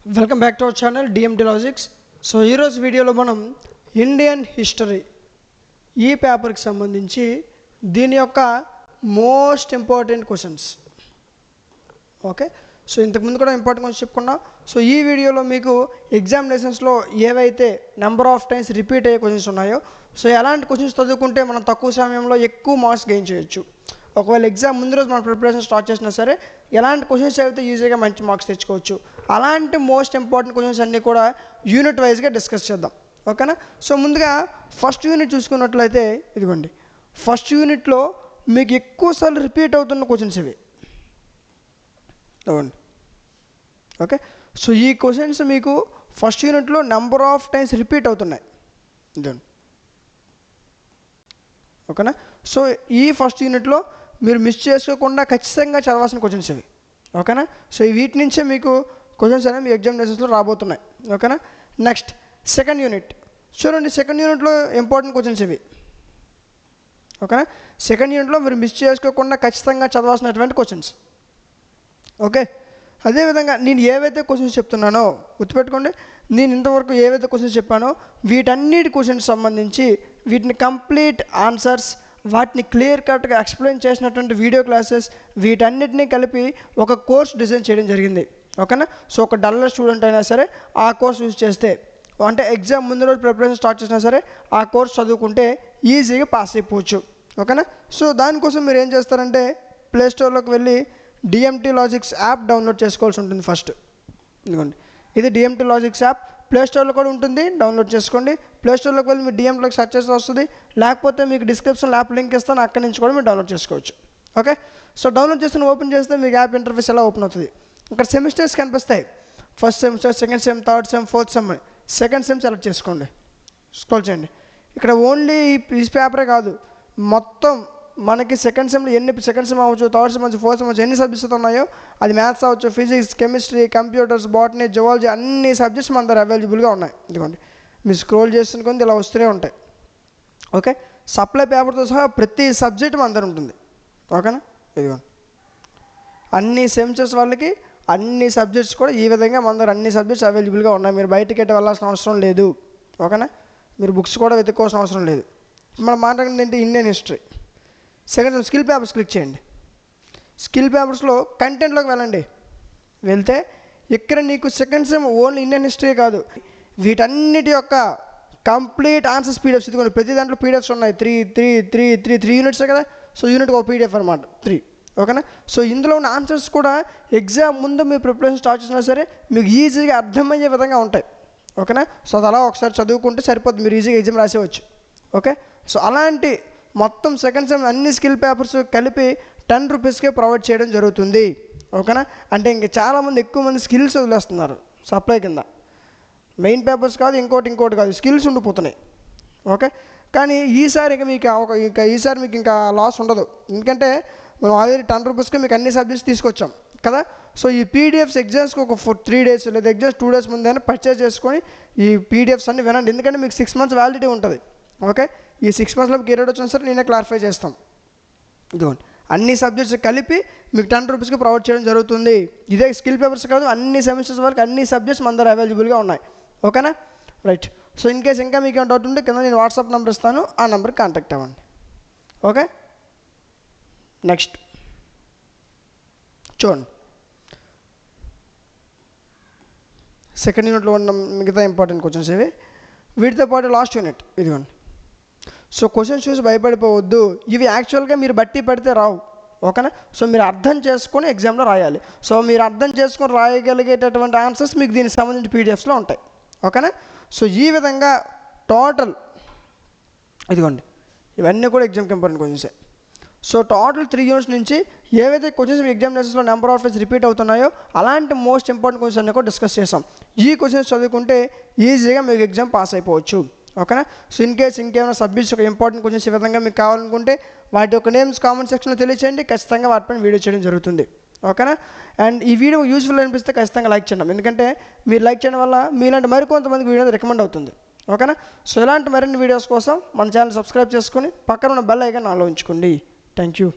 Welcome back to our channel DMT logics. So ఈరోజు వీడియోలో మనం ఇండియన్ హిస్టరీ ఈ పేపర్కి సంబంధించి దీని యొక్క most important questions. Okay, so ఇంతకుముందు కూడా ఇంపార్టెంట్ క్వశ్చన్స్ చెప్పుకున్నాం. సో ఈ వీడియోలో మీకు ఎగ్జామినేషన్స్లో ఏవైతే నెంబర్ ఆఫ్ టైమ్స్ రిపీట్ అయ్యే క్వశ్చన్స్ ఉన్నాయో, సో ఎలాంటి క్వశ్చన్స్ చదువుకుంటే మనం తక్కువ సమయంలో ఎక్కువ మార్క్స్ గెయిన్ చేయొచ్చు. ఒకవేళ ఎగ్జామ్ ముందు రోజు మనం ప్రిపరేషన్ స్టార్ట్ చేసినా సరే ఎలాంటి క్వశ్చన్స్ అయితే ఈజీగా మంచి మార్క్స్ తెచ్చుకోవచ్చు. అలాంటి మోస్ట్ ఇంపార్టెంట్ క్వశ్చన్స్ అన్నీ కూడా యూనిట్ వైజ్గా డిస్కస్ చేద్దాం. ఓకేనా? సో ముందుగా ఫస్ట్ యూనిట్ చూసుకున్నట్లయితే ఇదిగోండి, ఫస్ట్ యూనిట్లో మీకు ఎక్కువసార్లు రిపీట్ అవుతున్న క్వశ్చన్స్ ఇవి. ఇవ్వండి. ఓకే, సో ఈ క్వశ్చన్స్ మీకు ఫస్ట్ యూనిట్లో నెంబర్ ఆఫ్ టైమ్స్ రిపీట్ అవుతున్నాయి. ఇదిగోండి. ఓకేనా? సో ఈ ఫస్ట్ యూనిట్లో మీరు మిస్ చేసుకోకుండా ఖచ్చితంగా చదవాల్సిన క్వశ్చన్స్ ఇవి. ఓకేనా? సో వీటి నుంచే మీకు క్వశ్చన్స్ అనేవి మీ ఎగ్జామినేషన్స్లో రాబోతున్నాయి. ఓకేనా? నెక్స్ట్ సెకండ్ యూనిట్ చూడండి. సెకండ్ యూనిట్లో ఇంపార్టెంట్ క్వశ్చన్స్ ఇవి. ఓకేనా? సెకండ్ యూనిట్లో మీరు మిస్ చేసుకోకుండా ఖచ్చితంగా చదవాల్సినటువంటి క్వశ్చన్స్. ఓకే, అదేవిధంగా నేను ఏవైతే క్వశ్చన్స్ చెప్తున్నానో గుర్తుపెట్టుకోండి. నేను ఇంతవరకు ఏవైతే క్వశ్చన్స్ చెప్పానో వీటన్నిటి క్వశ్చన్స్ సంబంధించి వీటిని కంప్లీట్ ఆన్సర్స్, వాటిని క్లియర్ కట్గా ఎక్స్ప్లెయిన్ చేసినటువంటి వీడియో క్లాసెస్, వీటన్నిటినీ కలిపి ఒక కోర్స్ డిజైన్ చేయడం జరిగింది. ఓకేనా? సో ఒక డల్లర్ స్టూడెంట్ అయినా సరే ఆ కోర్స్ యూజ్ చేస్తే, అంటే ఎగ్జామ్ ముందు రోజు ప్రిపరేషన్ స్టార్ట్ చేసినా సరే ఆ కోర్స్ చదువుకుంటే ఈజీగా పాస్ అయిపోవచ్చు. ఓకేనా? సో దానికోసం మీరు ఏం చేస్తారంటే ప్లేస్టోర్లోకి వెళ్ళి డిఎంటి లాజిక్స్ యాప్ డౌన్లోడ్ చేసుకోవాల్సి ఉంటుంది ఫస్ట్. ఇదిగోండి, ఇది డిఎంటి లాజిక్స్ యాప్. ప్లేస్టోర్లో కూడా ఉంటుంది, డౌన్లోడ్ చేసుకోండి. ప్లేస్టోర్లోకి వెళ్ళి మీరు డిఎంటీలోకి సెర్చ్ చేస్తే వస్తుంది, లేకపోతే మీకు డిస్క్రిప్షన్లో యాప్ లింక్ ఇస్తాను, అక్కడి నుంచి కూడా మీరు డౌన్లోడ్ చేసుకోవచ్చు. ఓకే, సో డౌన్లోడ్ చేసుకుని ఓపెన్ చేస్తే మీకు యాప్ ఇంటర్ఫేస్ ఎలా ఓపెన్ అవుతుంది. ఇక్కడ సెమిస్టర్స్ కనిపిస్తాయి. First semester, second sem, third sem, fourth sem. Second sem select చేసుకోండి, స్క్రోల్ చేయండి. ఇక్కడ ఓన్లీ ఈ పేపరే కాదు, మొత్తం మనకి సెకండ్ సెమ్లో సెకండ్ సెమ్ అవ్వచ్చు, థర్డ్ సెమ్ అవ్వచ్చు, ఫోర్త్ సెమ్ అవ్వచ్చు, ఎన్ని సబ్జెక్ట్స్ ఉన్నాయో, అది మ్యాథ్స్ అవ్వచ్చు, physics, chemistry, computers, botany, zoology, అన్ని సబ్జెక్ట్స్ మన దగ్గర అవైలబుల్గా ఉన్నాయి. ఇదిగోండి, మీరు స్క్రోల్ చేస్తున్న కొంత ఇలా వస్తూనే ఉంటాయి. ఓకే, సప్లై పేపర్తో సహా ప్రతి సబ్జెక్ట్ మన దగ్గర ఉంటుంది. ఓకేనా? ఇదిగోండి, అన్ని సెమిస్టర్స్ వాళ్ళకి అన్ని సబ్జెక్ట్స్ కూడా ఈ విధంగా మన దగ్గర అన్ని సబ్జెక్ట్స్ అవైలబుల్గా ఉన్నాయి. మీరు బయటకి ఎట్టి వెళ్ళాల్సిన అవసరం లేదు. ఓకేనా? మీరు బుక్స్ కూడా వెతుక్కోవాల్సిన అవసరం లేదు. మనం మాట్లాడింది ఏంటి, Indian history. Second skill papers click చేయండి. స్కిల్ పేపర్స్లో కంటెంట్లోకి వెళ్ళండి. వెళ్తే ఇక్కడ నీకు second sem only Indian history కాదు, వీటన్నిటి యొక్క కంప్లీట్ ఆన్సర్స్ పీడిఎఫ్స్. ఇదిగోండి, ప్రతి దాంట్లో పీడిఎఫ్స్ ఉన్నాయి. త్రీ యూనిట్సే కదా. సో యూనిట్కి ఒక పీడిఎఫ్ అనమాట, 3. ఓకేనా? సో ఇందులో ఉన్న ఆన్సర్స్ కూడా ఎగ్జామ్ ముందు మీరు ప్రిపరేషన్ స్టార్ట్ చేసినా సరే మీకు ఈజీగా అర్థమయ్యే విధంగా ఉంటాయి. ఓకేనా? సో అది అలా ఒకసారి చదువుకుంటే సరిపోతుంది, మీరు ఈజీగా ఎగ్జామ్ రాసేవచ్చు. ఓకే, సో అలాంటి మొత్తం సెకండ్ సెమ్ అన్ని స్కిల్ పేపర్స్ కలిపి 10 రూపీస్కే ప్రొవైడ్ చేయడం జరుగుతుంది. ఓకేనా? అంటే ఇంక చాలామంది ఎక్కువ మంది స్కిల్స్ వదిలేస్తున్నారు సప్లై కింద. మెయిన్ పేపర్స్ కాదు, ఇంకోటి కాదు, స్కిల్స్ ఉండిపోతున్నాయి. ఓకే, కానీ ఈసారి ఈసారి మీకు ఇంకా లాస్ ఉండదు. ఎందుకంటే మనం ఆల్రెడీ 10 రూపీస్కి మీకు అన్ని సబ్జెక్ట్స్ తీసుకొచ్చాం కదా. సో ఈ పీడిఎఫ్స్ ఎగ్జామ్స్కి ఒక 3 days లేదా ఎగ్జామ్స్ 2 days ముందైనా పర్చేజ్ చేసుకొని ఈ పీడిఎఫ్స్ అన్ని వినండి. ఎందుకంటే మీకు 6 months వ్యాలిడిటీ ఉంటుంది. ఓకే, ఈ 6 monthsలో మీకు ఏరేడ్ వచ్చినా సరే నేనే క్లారిఫై చేస్తాం. ఇదిగోండి, అన్ని సబ్జెక్ట్స్ కలిపి మీకు 10 రూపీస్కి ప్రొవైడ్ చేయడం జరుగుతుంది. ఇదే స్కిల్ పేపర్స్ కాదు, అన్ని సెమిస్టర్స్ వరకు అన్ని సబ్జెక్ట్స్ మన దగ్గర అవైలబుల్గా ఉన్నాయి. ఓకేనా? రైట్. సో ఇన్ కేస్ ఇంకా మీకు ఏమైనా డౌట్ ఉంటే కింద నేను వాట్సాప్ నెంబర్ ఇస్తాను, ఆ నెంబర్కి కాంటాక్ట్ అవ్వండి. ఓకే, నెక్స్ట్ చూడండి. సెకండ్ యూనిట్లో ఉన్న మిగతా ఇంపార్టెంట్ క్వశ్చన్స్ ఇవి. వీటితో పాటు లాస్ట్ యూనిట్ ఇదిగోండి. సో క్వశ్చన్స్ చూసి భయపడిపోవద్దు, ఇవి యాక్చువల్గా మీరు బట్టి పడితే రావు. ఓకేనా? సో మీరు అర్థం చేసుకొని ఎగ్జామ్లో రాయాలి. సో మీరు అర్థం చేసుకొని రాయగలిగేటటువంటి ఆన్సర్స్ మీకు దీనికి సంబంధించిన పీడిఎఫ్స్లో ఉంటాయి. ఓకేనా? సో ఈ విధంగా టోటల్ ఇదిగోండి, ఇవన్నీ కూడా ఎగ్జామ్కి ఇంపార్టెంట్ క్వశ్చన్సే. సో టోటల్ 3 యూనిట్స్ నుంచి ఏవైతే క్వశ్చన్స్ మీ ఎగ్జామినేషన్స్లో నెంబర్ ఆఫ్ టైమ్స్ రిపీట్ అవుతున్నాయో అలాంటి మోస్ట్ ఇంపార్టెంట్ క్వశ్చన్స్ అన్నీ కూడా డిస్కస్ చేసాం. ఈ క్వశ్చన్స్ చదువుకుంటే ఈజీగా మీకు ఎగ్జామ్ పాస్ అయిపోవచ్చు. ఓకేనా? సో ఇన్ కేస్ ఇంకేమైనా సబ్జెక్ట్స్ ఒక ఇంపార్టెంట్ క్వశ్చన్స్ ఈ విధంగా మీకు కావాలనుకుంటే వాటి యొక్క నేమ్స్ కామెంట్ సెక్షన్లో తెలియచేయండి, ఖచ్చితంగా వాటిపైన వీడియో చేయడం జరుగుతుంది. ఓకేనా? అండ్ ఈ వీడియో యూస్ఫుల్ అనిపిస్తే ఖచ్చితంగా లైక్ చేయండి, ఎందుకంటే మీరు లైక్ చేయడం వల్ల మీలాంటి మరికొంతమందికి వీడియో రికమెండ్ అవుతుంది. ఓకేనా? సో ఇలాంటి మరిన్ని వీడియోస్ కోసం మన ఛానల్ సబ్స్క్రైబ్ చేసుకొని పక్కన ఉన్న బెల్ ఐకాన్ ఆన్లో ఉంచుకోండి. Thank you.